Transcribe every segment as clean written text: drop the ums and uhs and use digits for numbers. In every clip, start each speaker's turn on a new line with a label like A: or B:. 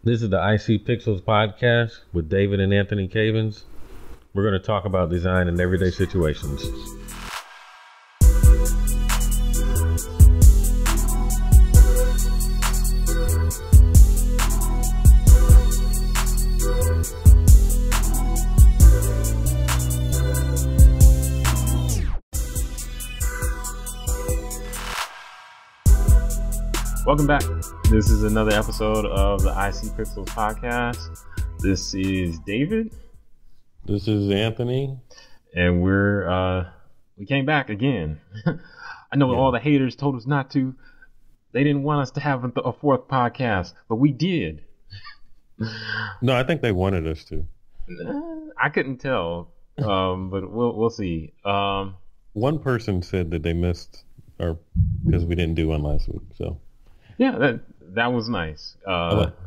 A: This is the IC Pixels podcast with David and Anthony Cavins. We're going to talk about design in everyday situations.
B: Welcome back. This is another episode of the IC Pixels podcast. This is David.
A: This is Anthony.
B: And we came back again. I know all the haters told us not to. They didn't want us to have a fourth podcast, but we did.
A: No, I think they wanted us to.
B: I couldn't tell, but we'll see.
A: One person said that they missed our because we didn't do one last week, so.
B: Yeah, that was nice.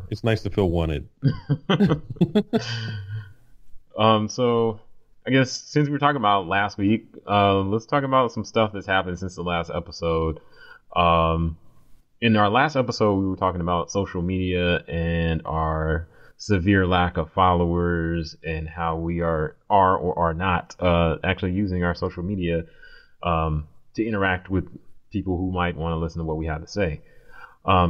A: It's nice to feel wanted.
B: So I guess since we were talking about last week, let's talk about some stuff that's happened since the last episode. In our last episode, we were talking about social media and our severe lack of followers and how we are or are not actually using our social media to interact with people who might want to listen to what we have to say.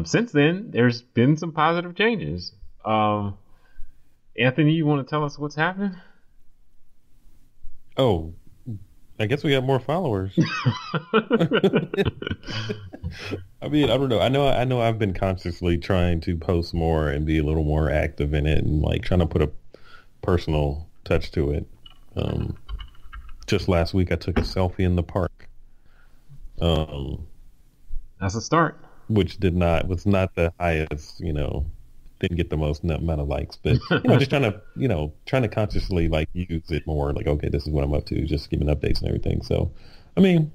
B: Since then, there's been some positive changes. Anthony, you want to tell us what's happened?
A: Oh, I guess we got more followers. I mean, I don't know. I know I've been consciously trying to post more and be a little more active in it and like trying to put a personal touch to it. Just last week, I took a selfie in the park.
B: That's a start.
A: Which was not the highest, didn't get the most amount of likes, but just trying to consciously like use it more, like, okay, this is what I'm up to, just giving updates and everything. So, I mean,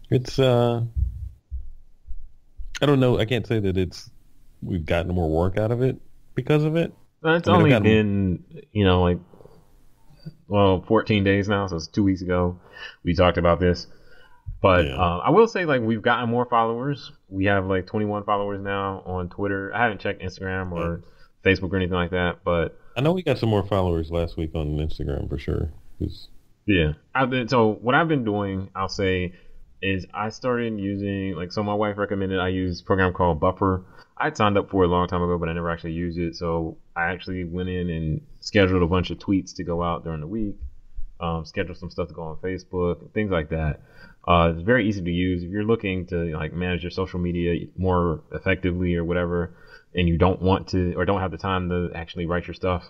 A: it's, I don't know. I can't say that we've gotten more work out of it because of it.
B: It's only been, 14 days now. So it's 2 weeks ago. We talked about this. But I will say, like, we've gotten more followers. We have like 21 followers now on Twitter. I haven't checked Instagram or Facebook or anything like that, but
A: I know we got some more followers last week on Instagram for sure.
B: Yeah. So what I've been doing, I'll say, is I started using so my wife recommended I use a program called Buffer. I'd signed up for it a long time ago, but I never actually used it. So I actually went in and scheduled a bunch of tweets to go out during the week. Schedule some stuff to go on Facebook, things like that. It's very easy to use if you're looking to manage your social media more effectively or whatever, and you don't want to or don't have the time to actually write your stuff.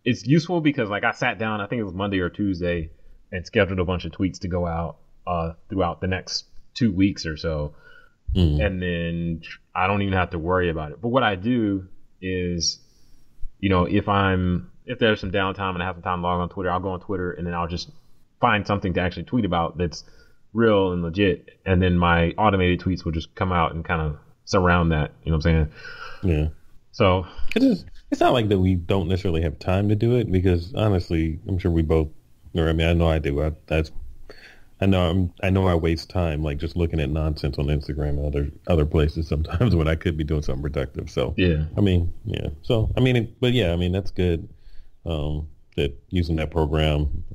B: It's useful because I sat down, I think it was Monday or Tuesday, and scheduled a bunch of tweets to go out throughout the next 2 weeks or so, and then I don't even have to worry about it. But what I do is, if there's some downtime and I have some time to log on Twitter, I'll go on Twitter and then I'll just find something to actually tweet about that's real and legit, and then my automated tweets will just come out and kind of surround that. You know what I'm saying?
A: Yeah.
B: So
A: it's not like that we don't necessarily have time to do it, because honestly, I'm sure we both, or I mean, I know I do. I know I waste time just looking at nonsense on Instagram and other places sometimes when I could be doing something productive. So
B: yeah.
A: I mean, yeah. So I mean, but yeah, I mean that's good. That using that program.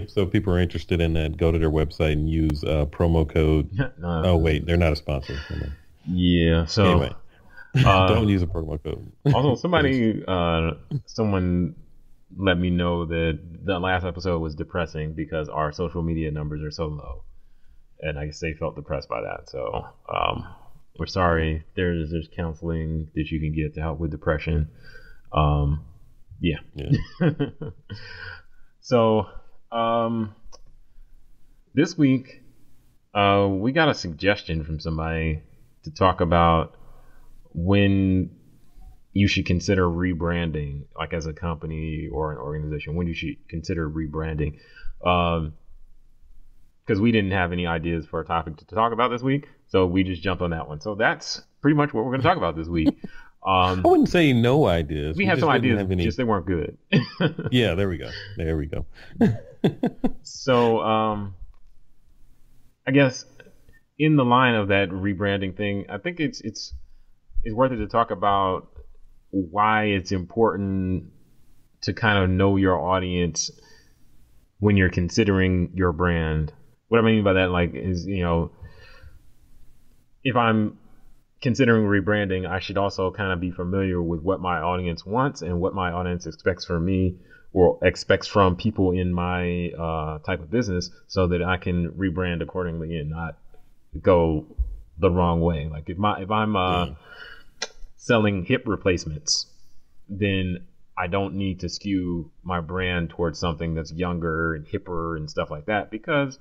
A: So if people are interested in that, go to their website and use promo code. Oh wait, they're not a sponsor.
B: Yeah. So
A: anyway, don't use a promo code.
B: Also, someone let me know that the last episode was depressing because our social media numbers are so low, and I guess they felt depressed by that. So we're sorry. There's counseling that you can get to help with depression. Yeah. So. This week, we got a suggestion from somebody to talk about when you should consider rebranding, as a company or an organization, when you should consider rebranding. Because we didn't have any ideas for a topic to talk about this week, so we just jumped on that one. So that's pretty much what we're going to talk about this week.
A: I wouldn't say no ideas.
B: We had some ideas, just they weren't good.
A: Yeah, there we go.
B: So, I guess in the line of that rebranding thing, I think it's it's worth it to talk about why it's important to kind of know your audience when you're considering your brand. What I mean by that, like, is, you know, if I'm considering rebranding, I should also kind of be familiar with what my audience wants and what my audience expects from me or expects from people in my type of business, so that I can rebrand accordingly and not go the wrong way. Like if I'm selling hip replacements, then I don't need to skew my brand towards something that's younger and hipper and stuff like that, because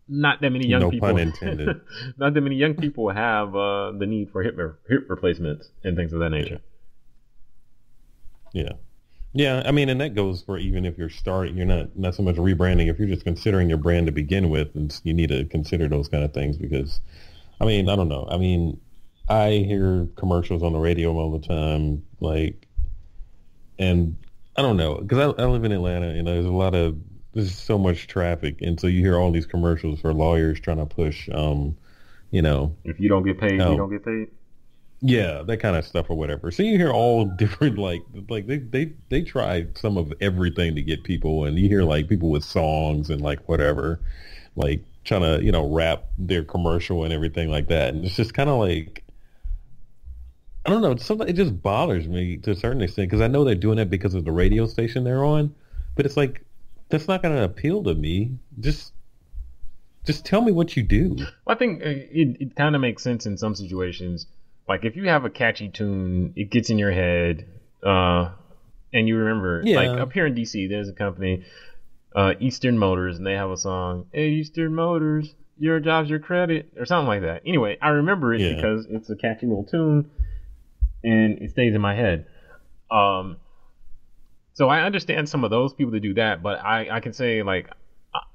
B: not that many young people. No pun intended. Not that many young people have the need for hip replacements and things of that nature.
A: Yeah. I mean, and that goes for even if you're starting, you're not so much rebranding. If you're just considering your brand to begin with, and you need to consider those kind of things, because, I mean, I don't know. I mean, I hear commercials on the radio all the time, like, and I don't know, because I live in Atlanta, and there's so much traffic, and so you hear all these commercials for lawyers trying to push, you know,
B: if you don't get paid, you don't get paid.
A: Yeah, that kind of stuff or whatever. So you hear all different, like they try some of everything to get people, and you hear like people with songs and like whatever, like trying to, you know, rap their commercial and everything like that, and it's just kind of like, I don't know, it just bothers me to a certain extent, because I know they're doing it because of the radio station they're on, but it's like, that's not going to appeal to me. Just tell me what you do.
B: Well, I think it kind of makes sense in some situations. Like if you have a catchy tune, it gets in your head, and you remember. Yeah. Like up here in DC, there's a company, Eastern Motors, and they have a song, "Hey Eastern Motors, your job's your credit," or something like that. Anyway, I remember it because it's a catchy little tune, and it stays in my head. So I understand some of those people that do that, but I can say, like,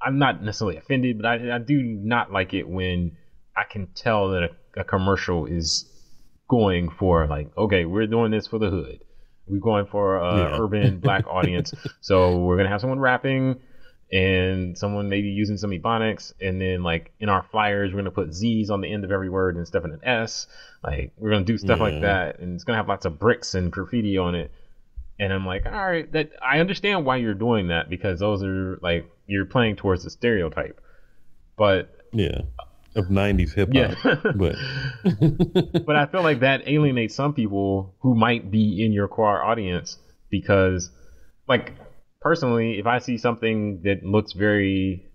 B: I'm not necessarily offended, but I do not like it when I can tell that a commercial is going for, like, okay, we're doing this for the hood. We're going for urban black audience. So we're going to have someone rapping and someone maybe using some ebonics. And then, like, in our flyers, we're going to put Z's on the end of every word instead of an S. Like, we're going to do stuff like that. And it's going to have lots of bricks and graffiti on it. And I'm like, all right, that I understand why you're doing that, because those are, like, you're playing towards the stereotype. But
A: of 90s hip hop.
B: But I feel like that alienates some people who might be in your core audience, because, like, personally, if I see something that looks very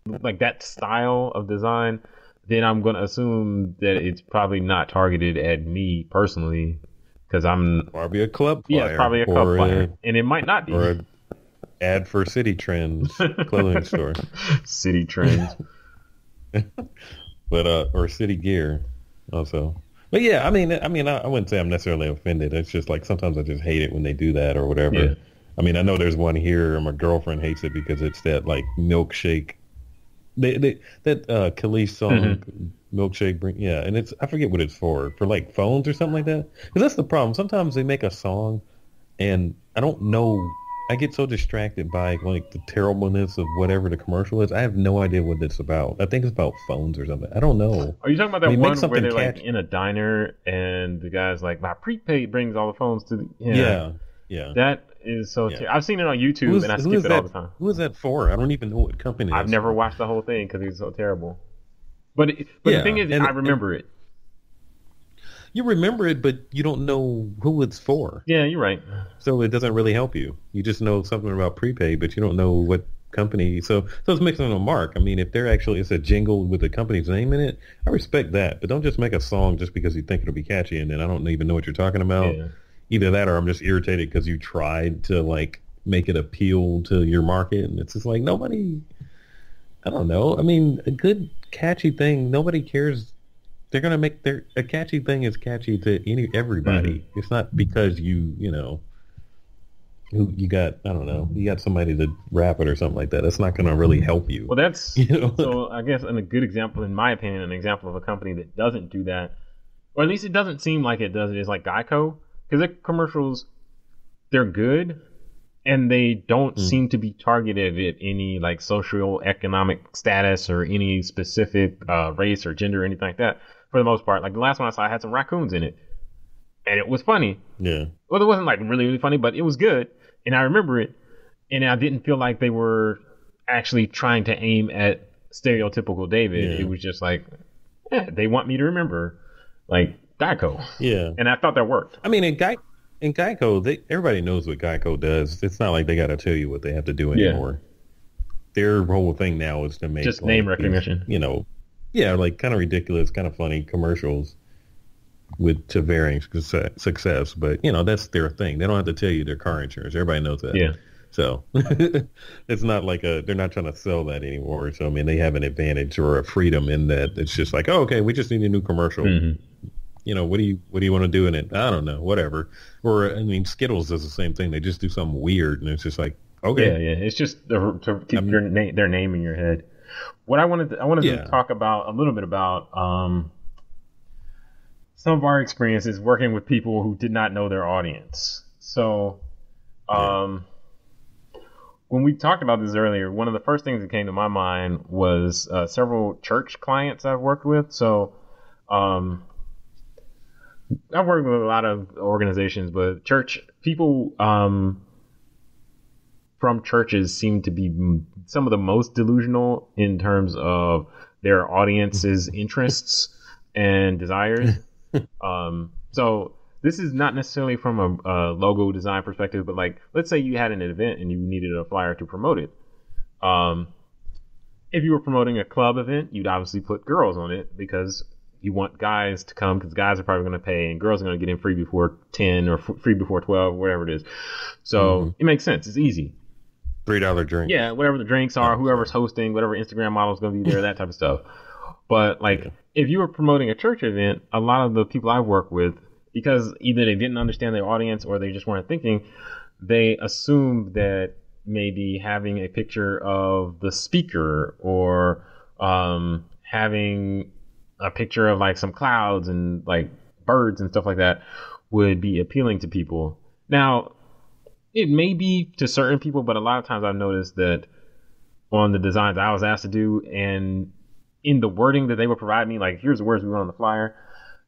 B: like that style of design, then I'm going to assume that it's probably not targeted at me personally. Because I'm
A: probably a club flyer.
B: Yeah, it's probably a club flyer. And it might not be.
A: Or an ad for City Trends clothing store.
B: City Trends.
A: But or City Gear also. But yeah, I mean I wouldn't say I'm necessarily offended. It's just like sometimes I just hate it when they do that or whatever. Yeah. I mean, I know there's one here, and my girlfriend hates it because it's that, like, milkshake. That Khalees song, milkshake, and it's, I forget what it's for like phones or something like that. Because that's the problem. Sometimes they make a song, and I don't know. I get so distracted by, like, the terribleness of whatever the commercial is. I have no idea what it's about. I think it's about phones or something. I don't know.
B: Are you talking about that one where they're like in a diner and the guy's like, "My prepaid brings all the phones to the..." Yeah. That is so I've seen it on YouTube, and I skip it all the time.
A: Who is that for? I don't even know what company it is.
B: I've never watched the whole thing because it's so terrible. But the thing is, I remember it.
A: You remember it, but you don't know who it's for.
B: Yeah, you're right.
A: So it doesn't really help you. You just know something about prepaid, but you don't know what company. So it's mixing a mark. I mean, if it's a jingle with the company's name in it, I respect that. But don't just make a song just because you think it'll be catchy, and then I don't even know what you're talking about. Yeah. Either that, or I'm just irritated because you tried to, like, make it appeal to your market, and it's just like nobody. I don't know. I mean, a good catchy thing, nobody cares. They're gonna make a catchy thing is catchy to everybody. Mm-hmm. It's not because you got, I don't know, you got somebody to rap it or something like that. That's not gonna really help you.
B: Well, that's so I guess a good example, in my opinion, an example of a company that doesn't do that, or at least it doesn't seem like it does it, is like Geico. Because their commercials, they're good, and they don't seem to be targeted at any, like, social economic status or any specific race or gender or anything like that. for the most part. Like the last one I saw had some raccoons in it, and it was funny.
A: Yeah.
B: Well, it wasn't like really, really funny, but it was good, and I remember it, and I didn't feel like they were actually trying to aim at stereotypical David.
A: Yeah.
B: It was just like, they want me to remember, like, Geico.
A: Yeah.
B: And I thought that worked.
A: I mean, in Geico, everybody knows what Geico does. It's not like they got to tell you what they have to do anymore. Their whole thing now is to make
B: just name recognition.
A: Like kind of ridiculous, kind of funny commercials to varying success. But that's their thing. They don't have to tell you their car insurance. Everybody knows that.
B: Yeah.
A: So it's not like they're not trying to sell that anymore. So I mean, they have an advantage or a freedom in that it's just like, oh, okay, we just need a new commercial.
B: Mm-hmm.
A: What do you want to do in it? I don't know, whatever. Or I mean, Skittles does the same thing. They just do something weird, and it's just like, okay,
B: yeah. It's just to keep their name in your head. What I wanted to talk about a little bit about some of our experiences working with people who did not know their audience. So, when we talked about this earlier, one of the first things that came to my mind was several church clients I've worked with. So, I've worked with a lot of organizations, but church people from churches seem to be some of the most delusional in terms of their audience's interests and desires. So this is not necessarily from a logo design perspective, but like, let's say you had an event and you needed a flyer to promote it. If you were promoting a club event, you'd obviously put girls on it because you want guys to come, because guys are probably going to pay and girls are going to get in free before 10 or free before 12, whatever it is. So it makes sense. It's easy.
A: $3 drink.
B: Yeah, whatever the drinks are, whoever's hosting, whatever Instagram model is going to be there, that type of stuff. But like, if you were promoting a church event, a lot of the people I work with, because either they didn't understand their audience or they just weren't thinking, they assumed that maybe having a picture of the speaker or having a picture of like some clouds and like birds and stuff like that would be appealing to people. Now, it may be to certain people, but a lot of times I've noticed that on the designs I was asked to do and in the wording that they would provide me, like, here's the words we want on the flyer,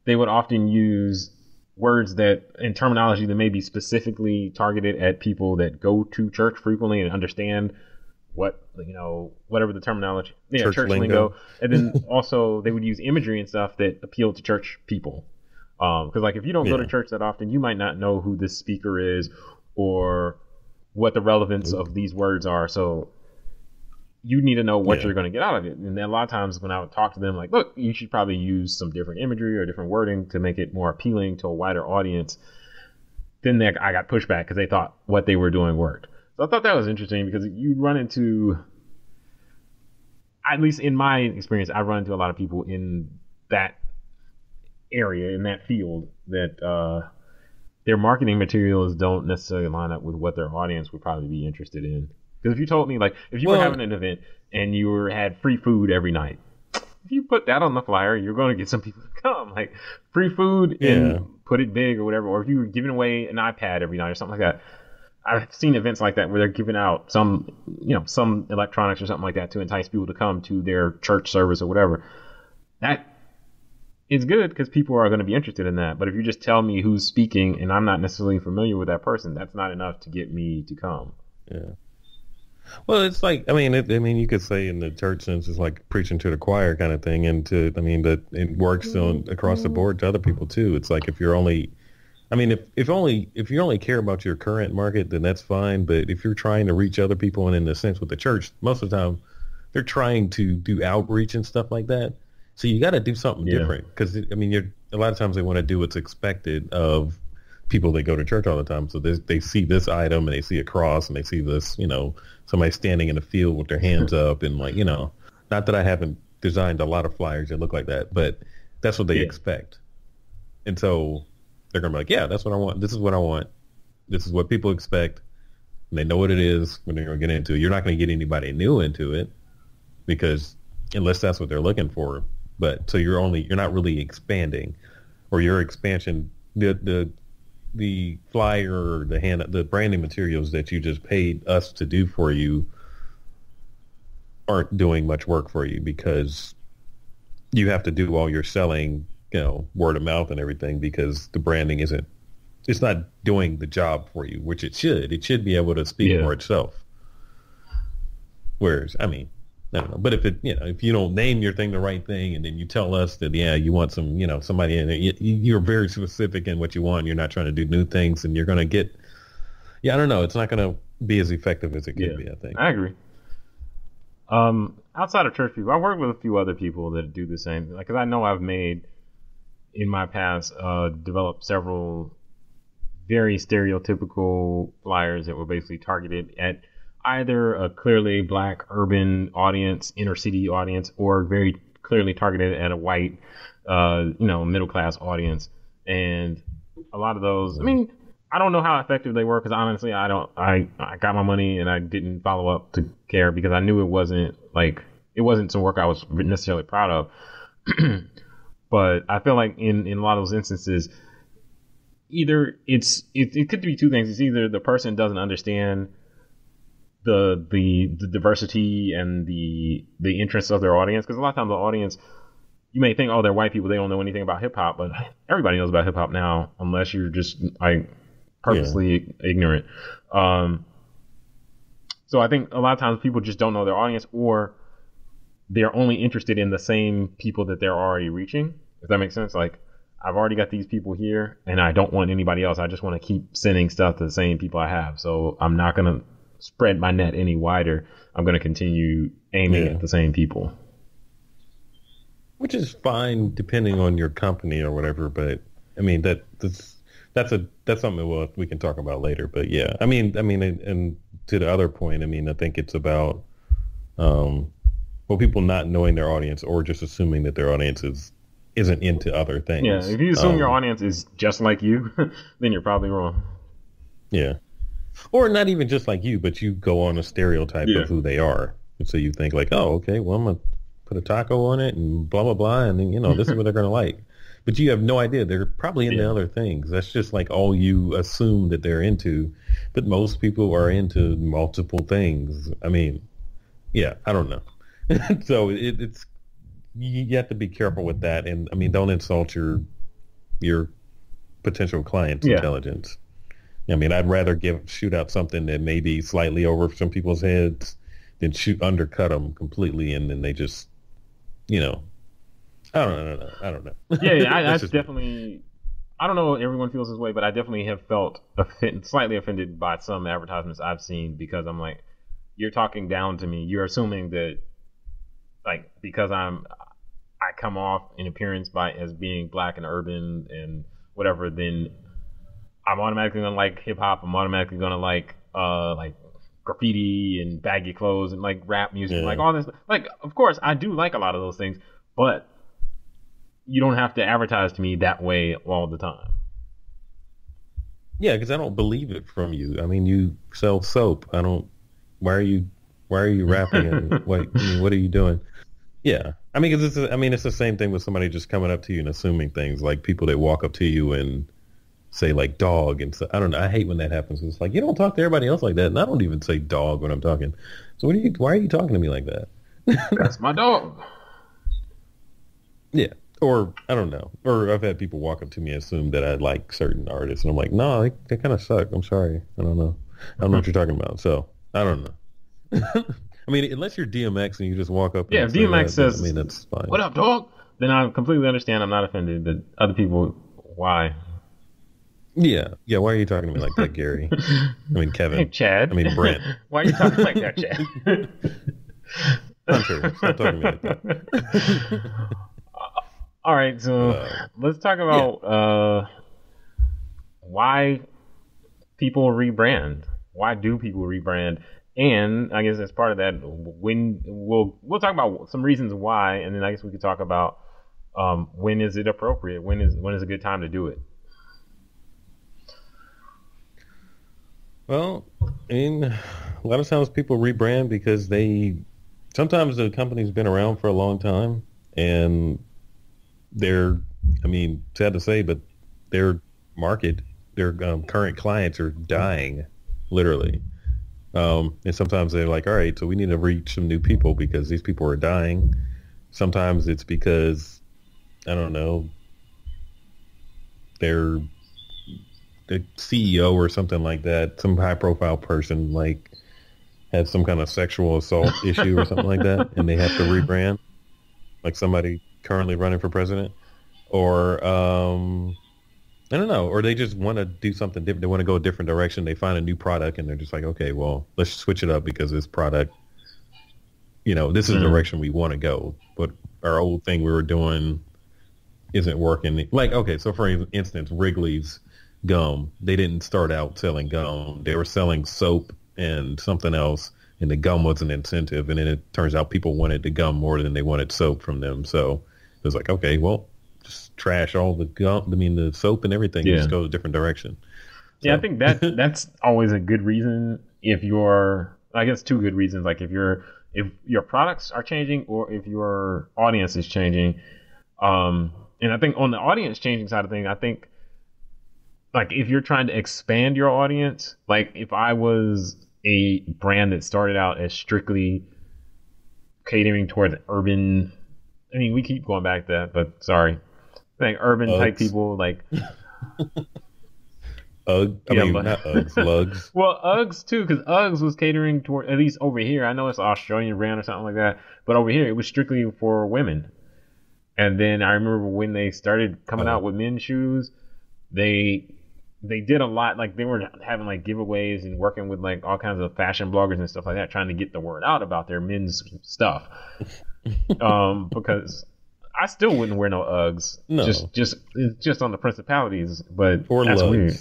B: they would often use words that in terminology that may be specifically targeted at people that go to church frequently and understand what, whatever the terminology, church lingo. And then also they would use imagery and stuff that appeal to church people. Because like, if you don't go to church that often, you might not know who this speaker is or what the relevance of these words are. So you need to know what you're going to get out of it. And then a lot of times when I would talk to them, like, look, you should probably use some different imagery or different wording to make it more appealing to a wider audience. Then I got pushback because they thought what they were doing worked. So I thought that was interesting because you run into, at least in my experience, I run into a lot of people in that area, in that field, that their marketing materials don't necessarily line up with what their audience would probably be interested in. Because if you told me, like, if you were having an event and you had free food every night, if you put that on the flyer, you're going to get some people to come. Like, free food and put it big or whatever. Or if you were giving away an iPad every night or something like that. I've seen events like that where they're giving out some electronics or something like that to entice people to come to their church service or whatever. That is good because people are going to be interested in that. But if you just tell me who's speaking and I'm not necessarily familiar with that person, that's not enough to get me to come.
A: Yeah. Well, it's like, you could say in the church sense, it's like preaching to the choir kind of thing. And but it works across the board to other people too. It's like if you only care about your current market, then that's fine. But if you're trying to reach other people, and in the sense with the church, most of the time they're trying to do outreach and stuff like that. So you got to do something different because a lot of times they want to do what's expected of people that go to church all the time. So they see this item and they see a cross and they see this, somebody standing in the field with their hands up and not that I haven't designed a lot of flyers that look like that, but that's what they expect. And so they're going to be like, yeah, that's what I want. This is what I want. This is what people expect. And they know what it is when they're going to get into it. You're not going to get anybody new into it because unless that's what they're looking for. But so you're not really expanding, or your expansion, the flyer or the branding materials that you just paid us to do for you aren't doing much work for you because you have to do all your selling word of mouth and everything, because the branding it's not doing the job for you, which it should. It should be able to speak for itself. Whereas, I mean, I don't know. But if you don't name your thing the right thing, and then you tell us that, you want some, somebody in there, you're very specific in what you want. You're not trying to do new things, and you're going to get, I don't know. It's not going to be as effective as it could be, I think.
B: I agree. Outside of church people, I work with a few other people that do the same. Like, cause I know I've made in my past, developed several very stereotypical flyers that were basically targeted at either a clearly black urban audience, inner city audience, or very clearly targeted at a white, middle class audience. And a lot of those, I mean, I don't know how effective they were, because honestly, I got my money and I didn't follow up to care, because I knew it wasn't some work I was necessarily proud of. But I feel like in a lot of those instances, either it could be two things. It's either the person doesn't understand the diversity and the interests of their audience, because a lot of times the audience, you may think, oh, they're white people, they don't know anything about hip hop, but everybody knows about hip hop now, unless you're just purposely ignorant. So I think a lot of times people just don't know their audience, or they're only interested in the same people that they're already reaching. If that makes sense. Like, I've already got these people here, and I don't want anybody else. I just want to keep sending stuff to the same people I have. So I'm not going to spread my net any wider. I'm going to continue aiming at the same people.
A: Which is fine depending on your company or whatever, but I mean that's something we can talk about later. But yeah, I mean, and to the other point, I mean, I think it's about people not knowing their audience, or just assuming that their audience isn't into other things.
B: Yeah, if you assume your audience is just like you, then you're probably wrong.
A: Yeah. Or not even just like you, but you go on a stereotype of who they are. And so you think like, oh, okay, well, I'm going to put a taco on it and blah, blah, blah. And then, this is what they're going to like. But you have no idea. They're probably into other things. That's just like all you assume that they're into. But most people are into multiple things. I mean, I don't know. So it's you have to be careful with that. And I mean, don't insult your potential client's intelligence. I mean, I'd rather shoot out something that may be slightly over some people's heads than undercut them completely, and then they just, I don't know.
B: Yeah, I definitely. I don't know if everyone feels this way, but I definitely have felt slightly offended by some advertisements I've seen, because I'm like, you're talking down to me. You're assuming that, like, because I come off in appearance as being black and urban and whatever, then I'm automatically gonna like hip hop. I'm automatically gonna like graffiti and baggy clothes and like rap music, like all this. Like, of course, I do like a lot of those things, but you don't have to advertise to me that way all the time.
A: Yeah, because I don't believe it from you. I mean, you sell soap. I don't. Why are you rapping? And what are you doing? Yeah, I mean, because it's the same thing with somebody just coming up to you and assuming things, like people that walk up to you and say like dog, and so I don't know. I hate when that happens. It's like, you don't talk to everybody else like that, and I don't even say dog when I'm talking. So why are you talking to me like that?
B: That's my dog.
A: Yeah, or I don't know. Or I've had people walk up to me and assume that I like certain artists, and I'm like, no, they kind of suck. I'm sorry, I don't know what you're talking about. So I don't know. I mean, unless you're DMX and you just walk up.
B: Yeah, if DMX says,
A: I mean, that's fine.
B: What up, dog? Then I completely understand. I'm not offended. But other people, why?
A: Yeah. Why are you talking to me like that, Gary? I mean, Kevin.
B: Hey, Chad.
A: I mean, Brent.
B: Why are you talking like that, Chad?
A: Hunter, stop talking to me like that.
B: All right, so let's talk about why people rebrand. Why do people rebrand? And I guess as part of that, when we'll talk about some reasons why, and then I guess we could talk about when is it appropriate? When is a good time to do it?
A: Well, a lot of times people rebrand because sometimes the company's been around for a long time, and sad to say, but their market, their current clients are dying, literally. And sometimes they're like, all right, so we need to reach some new people because these people are dying. Sometimes it's because, I don't know, their the CEO or something like that, some high profile person like had some kind of sexual assault issue or something like that, and they have to rebrand, like somebody currently running for president, or I don't know, or they just want to do something different. They want to go a different direction. They find a new product, and they're just like, okay, well, let's switch it up because this product, this is the direction we want to go. But our old thing we were doing isn't working. Like, okay, so for instance, Wrigley's gum, they didn't start out selling gum. They were selling soap and something else, and the gum was an incentive. And then it turns out people wanted the gum more than they wanted soap from them. So it was like, okay, well, just trash all the gum. I mean, the soap and everything. Yeah. Just go a different direction. So.
B: Yeah, I think that's always a good reason. I guess two good reasons. Like if your products are changing or if your audience is changing. And I think on the audience changing side of things, I think like if you're trying to expand your audience, like if I was a brand that started out as strictly catering toward urban, I mean, we keep going back to that, but sorry. Like urban type people, like
A: not Uggs, Lugs.
B: Well, Uggs too, because Uggs was catering toward, at least over here. I know it's an Australian brand or something like that, but over here it was strictly for women. And then I remember when they started coming out with men's shoes, they did a lot. Like they were having like giveaways and working with like all kinds of fashion bloggers and stuff like that, trying to get the word out about their men's stuff. Because I still wouldn't wear no Uggs. No. Just on the principalities, but
A: or
B: that's
A: lugs.
B: Weird.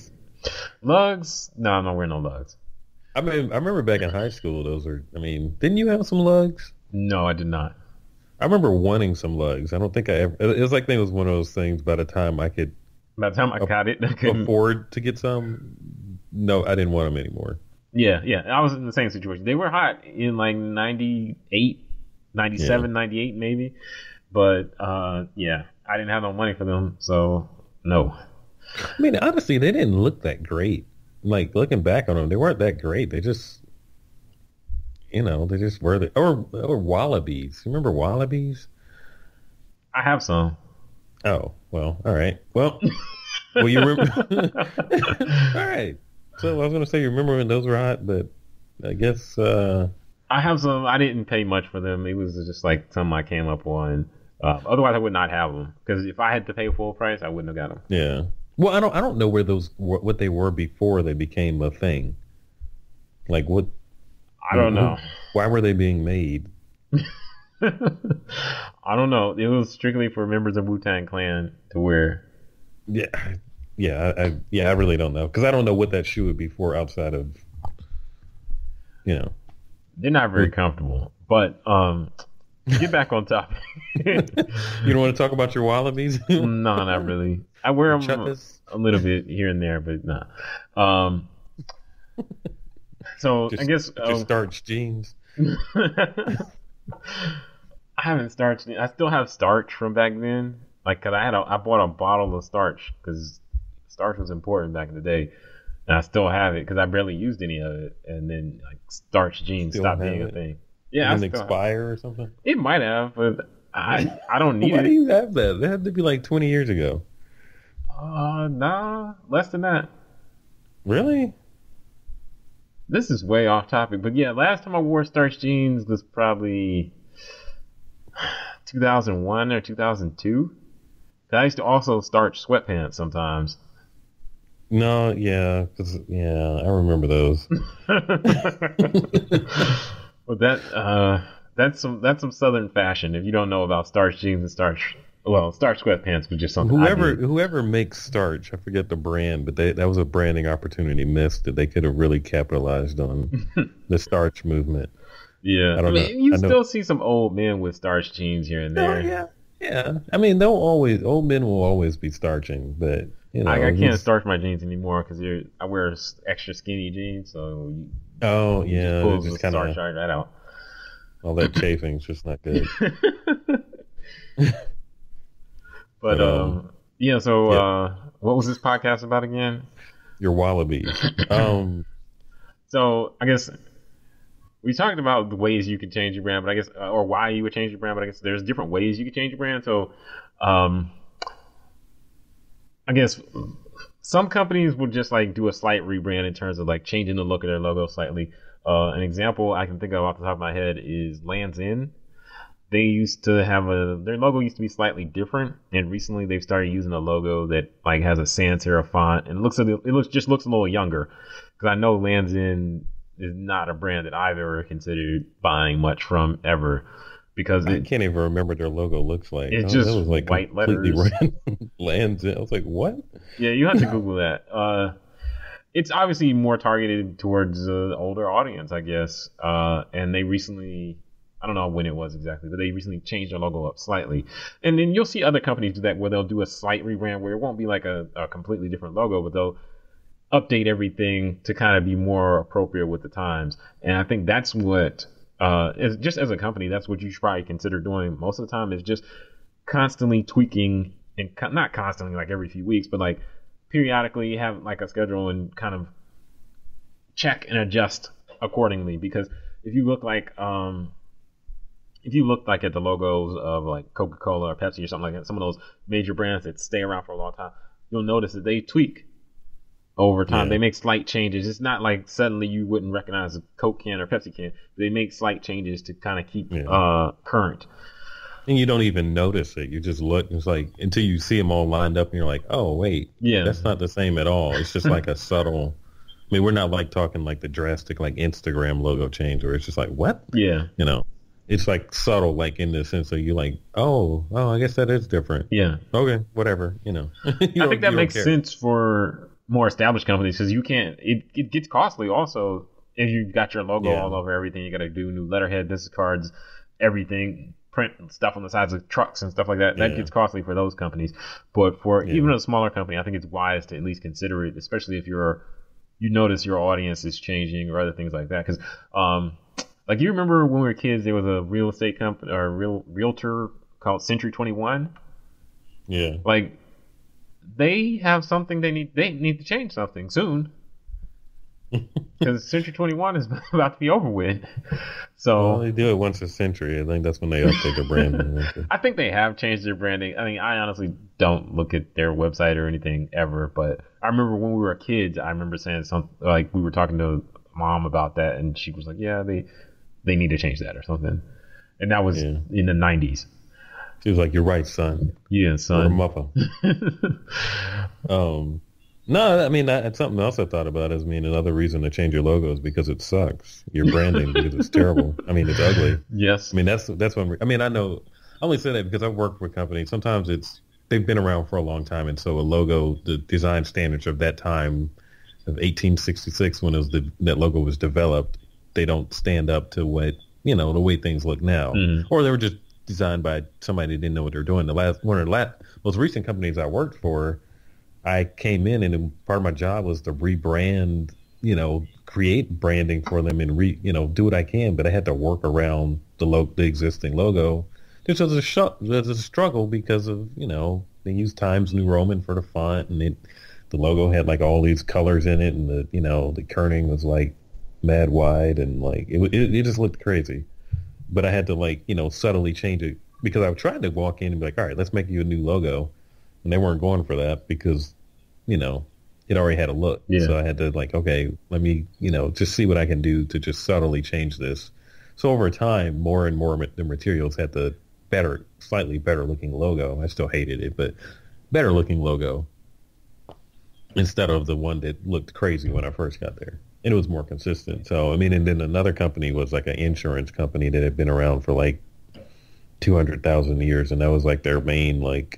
B: Lugs? No, I'm not wearing no lugs.
A: I mean, I remember back in high school, didn't you have some lugs?
B: No, I did not.
A: I remember wanting some lugs. I don't think I ever. It was like it was one of those things. By the time I
B: got it, I couldn't
A: afford to get some. No, I didn't want them anymore.
B: Yeah. I was in the same situation. They were hot in like 98, 97, 98 maybe. But I didn't have no money for them, so no.
A: I mean, honestly, they didn't look that great. Like looking back on them, they weren't that great. They just, they just were or Wallabies. Remember Wallabies?
B: I have some.
A: Oh well, all right. Well, you remember? All right. So I was gonna say you remember when those were hot, but I guess
B: I have some. I didn't pay much for them. It was just like something I came up on. Otherwise, I would not have them because if I had to pay full price, I wouldn't have got them.
A: Yeah. Well, I don't know where what they were before they became a thing. Like what?
B: I don't know.
A: Why were they being made?
B: I don't know. It was strictly for members of Wu-Tang Clan to wear.
A: I really don't know because I don't know what that shoe would be for outside of,
B: They're not very comfortable, but get back on topic.
A: You don't want to talk about your Wallabies?
B: No, not really. I wear them a little bit here and there, but nah. So I guess
A: just starched jeans.
B: I haven't starched. I still have starch from back then. Like, cause I bought a bottle of starch because starch was important back in the day, and I still have it because I barely used any of it. And then like starch jeans stopped being a thing. Yeah,
A: it didn't expire or something.
B: It might have, but I don't need it.
A: Why do you have that? That had to be like 20 years ago.
B: Nah, less than that.
A: Really?
B: This is way off topic, but yeah, last time I wore starch jeans was probably 2001 or 2002. I used to also starch sweatpants sometimes.
A: No, yeah, I remember those.
B: Well, that's some Southern fashion. If you don't know about starch jeans and starch sweatpants, was just something.
A: Whoever makes starch, I forget the brand, but that was a branding opportunity missed that they could have really capitalized on the starch movement.
B: Yeah, I mean, you still see some old men with starch jeans here and there.
A: Oh, yeah. I mean, old men will always be starching, but
B: I can't starch my jeans anymore because I wear extra skinny jeans, so.
A: Just kind of
B: starch right out.
A: All that chafing's just not good.
B: But what was this podcast about again?
A: Your Wallabies.
B: So I guess we talked about the ways you can change your brand, but I guess or why you would change your brand, but I guess there's different ways you can change your brand. So I guess some companies will just like do a slight rebrand in terms of like changing the look of their logo slightly. An example I can think of off the top of my head is Land's End. They used to have their logo used to be slightly different, and recently they've started using a logo that like has a sans serif font and it looks a little younger. Because I know Land's End is not a brand that I've ever considered buying much from ever. Because
A: I can't even remember what their logo looks like.
B: It's just
A: that was like
B: white letters.
A: Random. Lands in. I was like, what?
B: Yeah, you have to Google that. It's obviously more targeted towards the older audience, I guess. And they recently, I don't know when it was exactly, but they recently changed their logo up slightly. And then you'll see other companies do that where they'll do a slight rebrand where it won't be like a completely different logo, but they'll update everything to kind of be more appropriate with the times. And I think that's what, just as a company, that's what you should probably consider doing most of the time, is just constantly tweaking, and not constantly like every few weeks, but like periodically have like a schedule and kind of check and adjust accordingly. Because if you look like at the logos of like Coca-Cola or Pepsi or something like that, some of those major brands that stay around for a long time, you'll notice that they tweak over time. Yeah. They make slight changes. It's not like suddenly you wouldn't recognize a Coke can or Pepsi can. They make slight changes to kind of keep current.
A: And you don't even notice it. You just look. It's like until you see them all lined up, and you're like, "Oh, wait, that's not the same at all." It's just like a subtle. I mean, we're not like talking like the drastic like Instagram logo change, where it's just like, "What?"
B: Yeah,
A: it's like subtle, like in the sense of you like, "Oh, I guess that is different."
B: Yeah.
A: Okay, whatever.
B: I think that makes sense for more established companies because you can't. It gets costly also if you've got your logo all over everything. You got to do new letterhead, business cards, everything. Print stuff on the sides of trucks and stuff like that. That gets costly for those companies. But for even a smaller company, I think it's wise to at least consider it, especially if you notice your audience is changing or other things like that. Because, like, you remember when we were kids, there was a real estate company or realtor called Century 21.
A: Yeah.
B: Like, they have something they need to change something soon. Because Century 21 is about to be over with. So
A: they do it once a century. I think that's when they update their branding.
B: I think they have changed their branding. I mean, I honestly don't look at their website or anything ever. But I remember when we were kids, I remember saying something like we were talking to Mom about that, and she was like, "Yeah, they need to change that or something." And that was in the 90s.
A: She was like, "You're right, son."
B: Yeah, son.
A: Or Muffin. No, I mean, that's something else I thought about. Another reason to change your logo is because it sucks. Your branding, because it's terrible. I mean, it's ugly.
B: Yes.
A: I mean, that's when. I know. I only say that because I've worked with companies. Sometimes they've been around for a long time, and so a logo, the design standards of that time, of 1866, when that logo was developed, they don't stand up to what the way things look now, or they were just designed by somebody that didn't know what they're doing. One of the most recent companies I worked for, I came in and part of my job was to rebrand, create branding for them and do what I can, but I had to work around the existing logo. This was a struggle because of, they used Times New Roman for the font, and the logo had like all these colors in it, and the kerning was like mad wide, and like it just looked crazy. But I had to subtly change it because I tried to walk in and be like, all right, let's make you a new logo. And they weren't going for that because, it already had a look. Yeah. So I had to okay, let me, just see what I can do to just subtly change this. So over time, more and more the materials had the slightly better looking logo. I still hated it, but better looking logo instead of the one that looked crazy when I first got there. And it was more consistent. So, and then another company was like an insurance company that had been around for 200,000 years. And that was their main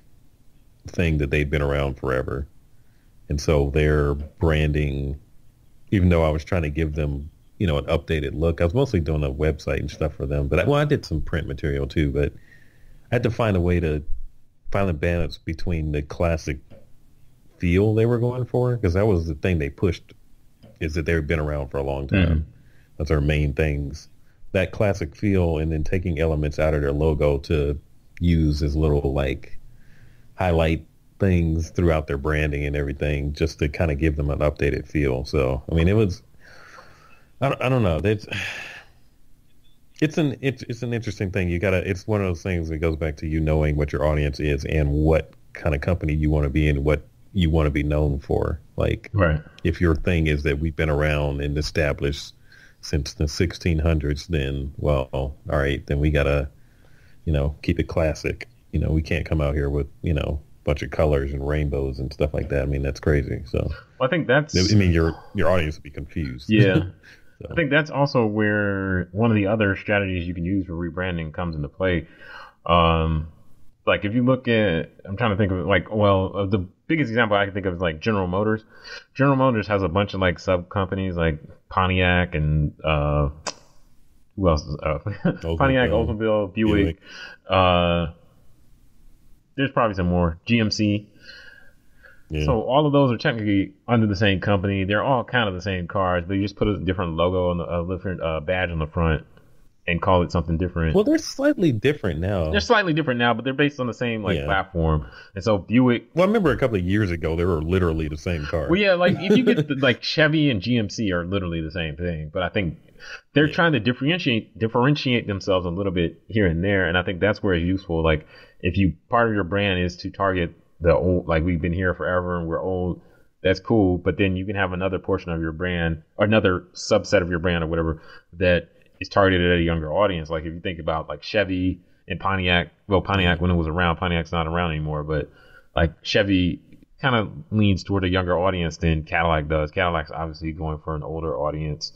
A: thing that they'd been around forever. And so their branding, even though I was trying to give them, an updated look, I was mostly doing a website and stuff for them. But I did some print material too, but I had to find a way to find a balance between the classic feel they were going for, because that was the thing they pushed, is that they've been around for a long time. Mm-hmm. That's our main things. That classic feel, and then taking elements out of their logo to use as little highlight things throughout their branding and everything, just to kind of give them an updated feel. So, it was, I don't know. It's an interesting thing. It's one of those things that goes back to knowing what your audience is and what kind of company you want to be in, what, you want to be known for. Like,
B: Right.
A: if your thing is that we've been around and established since the 1600s, then, well, all right, then we gotta, keep it classic. We can't come out here with, bunch of colors and rainbows and stuff like that. I mean, that's crazy. So
B: Well, I think that's.
A: I mean, your audience would be confused.
B: Yeah.
A: So.
B: I think that's also where one of the other strategies you can use for rebranding comes into play. Like if you look at, I'm trying to think of the biggest example I can think of is like General Motors. General Motors has a bunch of like sub companies like Pontiac and who else? Pontiac, Oldsmobile, Buick. There's probably some more. GMC. Yeah. So all of those are technically under the same company. They're all kind of the same cars, but you just put a different logo on a different badge on the front and call it something different.
A: Well, they're slightly different now.
B: They're slightly different now, but they're based on the same platform. And so Buick.
A: Well, I remember a couple of years ago they were literally the same car.
B: Well, yeah, like if you get like Chevy and GMC are literally the same thing, but I think they're trying to differentiate themselves a little bit here and there, and I think that's where it's useful. Like if you part of your brand is to target the old, like we've been here forever and we're old, that's cool. But then you can have another portion of your brand or another subset of your brand or whatever that is targeted at a younger audience. Like if you think about like Chevy and Pontiac, well, Pontiac when it was around, Pontiac's not around anymore, but like Chevy kind of leans toward a younger audience than Cadillac does. Cadillac's obviously going for an older audience.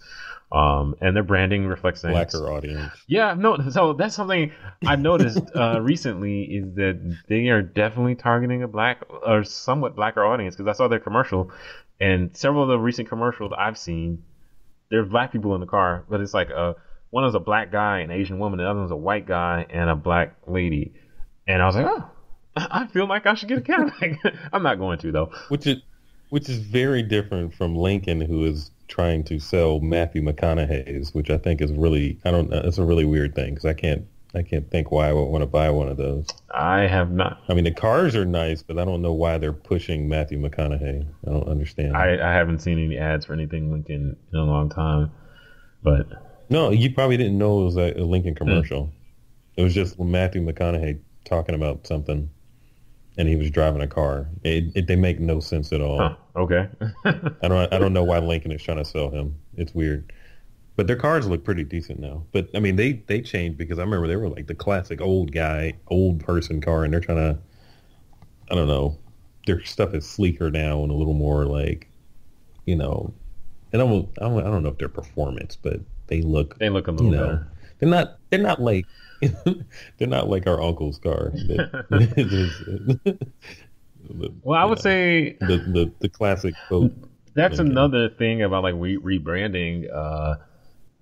B: And their branding reflects that.
A: Blacker audience.
B: Yeah, no. So that's something I've noticed recently is that they are definitely targeting a black or somewhat blacker audience because I saw their commercial and several of the recent commercials I've seen, there's black people in the car, but it's like one is a black guy, an Asian woman, the other one's a white guy and a black lady. And I was like, oh, I feel like I should get a Cadillac. I'm not going to though.
A: Which is very different from Lincoln, who is trying to sell Matthew McConaughey's, which I think is really, I don't know, it's a really weird thing because I can't think why I would want to buy one of those.
B: I have not.
A: I mean, the cars are nice, but I don't know why they're pushing Matthew McConaughey. I don't understand.
B: I haven't seen any ads for anything Lincoln in a long time, but
A: no, you probably didn't know it was a Lincoln commercial. It was just Matthew McConaughey talking about something, and he was driving a car. They make no sense at all.
B: Huh, okay.
A: I don't know why Lincoln is trying to sell him. It's weird. But their cars look pretty decent now. But I mean, they changed because I remember they were like the classic old person car, and they're trying to, I don't know, their stuff is sleeker now and a little more like, and I don't know if they're performance, but they look
B: a little better.
A: They're not like they're not like our uncle's car.
B: Well, I would say
A: the classic boat.
B: That's
A: Lincoln.
B: Another thing about like rebranding.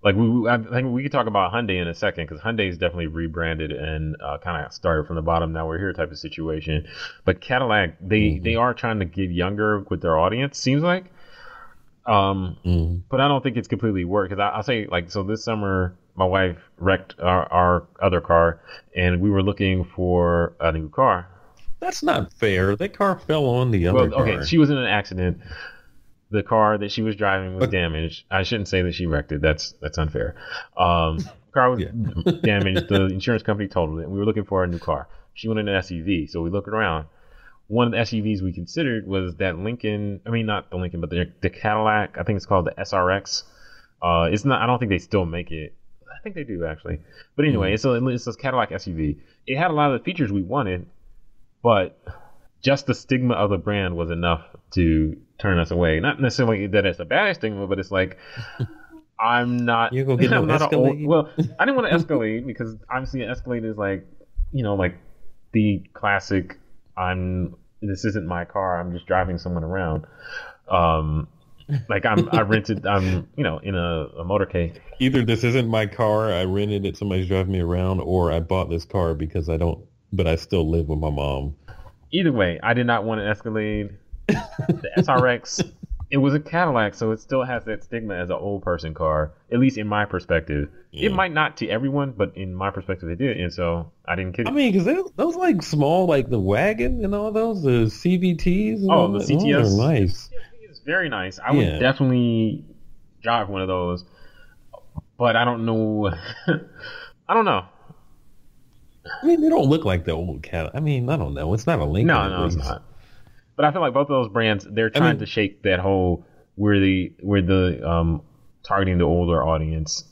B: I think we could talk about Hyundai in a second because Hyundai's definitely rebranded and kind of started from the bottom. Now we're here type of situation. But Cadillac, they are trying to get younger with their audience. Seems like. But I don't think it's completely worked because I'll say like so this summer my wife wrecked our other car and we were looking for a new car.
A: That's not fair. That car fell on the other car.
B: Okay, she was in an accident. The car that she was driving was damaged. I shouldn't say that she wrecked it. That's unfair. Car was damaged. The insurance company totaled it. And we were looking for a new car. She wanted an SUV, so we looked around. One of the SUVs we considered was that Lincoln. I mean, not the Lincoln, but the Cadillac. I think it's called the SRX. It's not. I don't think they still make it. I think they do actually. But anyway, it's a Cadillac SUV. It had a lot of the features we wanted, but just the stigma of the brand was enough to turn us away. Not necessarily that it's a bad stigma, but it's like I'm not.
A: You're gonna get no Escalade.
B: Well, I didn't want to Escalade because obviously an Escalade is like, like the classic. This isn't my car. I'm just driving someone around. Like I rented. I'm in a motorcade.
A: Either this isn't my car. I rented it. Somebody's driving me around, or I bought this car because I don't. But I still live with my mom.
B: Either way, I did not want an Escalade. The SRX, it was a Cadillac, so it still has that stigma as an old person car, at least in my perspective. Yeah. It might not to everyone, but in my perspective it did, and so I didn't kid you.
A: I mean, because those like small, like the wagon and all those, the CVTs. And
B: the CTS.
A: Those are nice.
B: It's very nice. I would definitely drive one of those, but I don't know. I don't know.
A: I mean, they don't look like the old Cadillac. I mean, I don't know. It's not a Lincoln.
B: No, it's not. But I feel like both of those brands, they're
A: I
B: trying to
A: mean,
B: shake that whole we're the targeting the older audience,